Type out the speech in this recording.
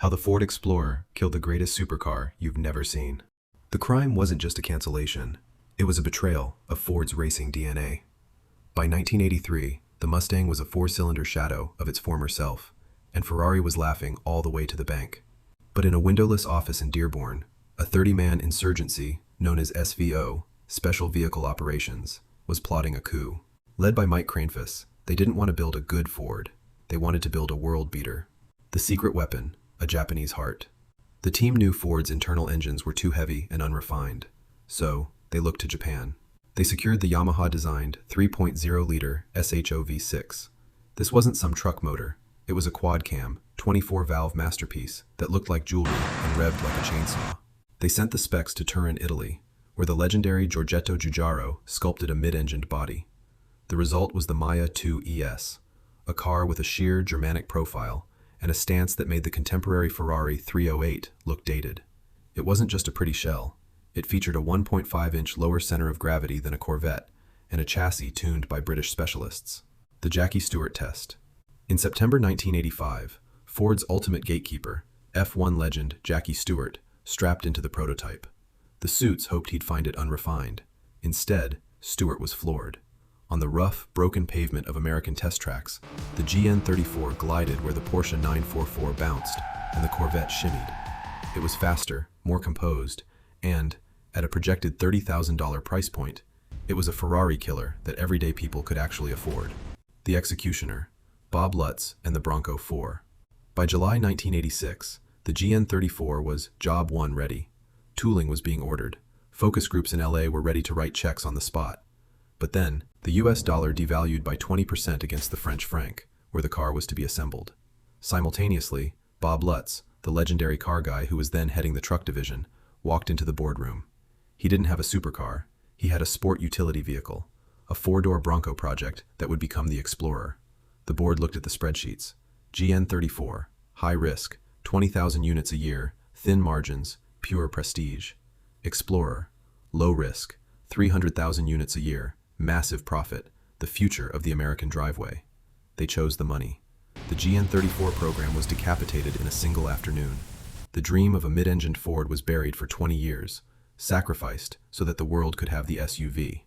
How the Ford Explorer killed the greatest supercar you've never seen. The crime wasn't just a cancellation, it was a betrayal of Ford's racing DNA. By 1983, the Mustang was a four-cylinder shadow of its former self, and Ferrari was laughing all the way to the bank. But in a windowless office in Dearborn, a 30-man insurgency known as SVO, Special Vehicle Operations, was plotting a coup. Led by Mike Kranefuss, they didn't want to build a good Ford, they wanted to build a world beater. The secret weapon, a Japanese heart. The team knew Ford's internal engines were too heavy and unrefined, so they looked to Japan. They secured the Yamaha-designed 3.0-liter SHO V6. This wasn't some truck motor, it was a quad-cam, 24-valve masterpiece that looked like jewelry and revved like a chainsaw. They sent the specs to Turin, Italy, where the legendary Giorgetto Giugiaro sculpted a mid-engined body. The result was the Maya 2 ES, a car with a sheer Germanic profile and a stance that made the contemporary Ferrari 308 look dated. It wasn't just a pretty shell. It featured a 1.5-inch lower center of gravity than a Corvette and a chassis tuned by British specialists. The Jackie Stewart test. In September 1985, Ford's ultimate gatekeeper, F1 legend Jackie Stewart, strapped into the prototype. The suits hoped he'd find it unrefined. Instead, Stewart was floored. On the rough, broken pavement of American test tracks, the GN34 glided where the Porsche 944 bounced and the Corvette shimmied. It was faster, more composed, and, at a projected $30,000 price point, it was a Ferrari killer that everyday people could actually afford. The executioner, Bob Lutz and the Bronco 4. By July 1986, the GN34 was Job 1 ready. Tooling was being ordered. Focus groups in LA were ready to write checks on the spot. But then, the US dollar devalued by 20% against the French franc, where the car was to be assembled. Simultaneously, Bob Lutz, the legendary car guy who was then heading the truck division, walked into the boardroom. He didn't have a supercar, he had a sport utility vehicle, a four-door Bronco project that would become the Explorer. The board looked at the spreadsheets. GN34, high risk, 20,000 units a year, thin margins, pure prestige. Explorer, low risk, 300,000 units a year, massive profit, the future of the American driveway. They chose the money. The GN34 program was decapitated in a single afternoon. The dream of a mid-engined Ford was buried for 20 years, sacrificed so that the world could have the SUV.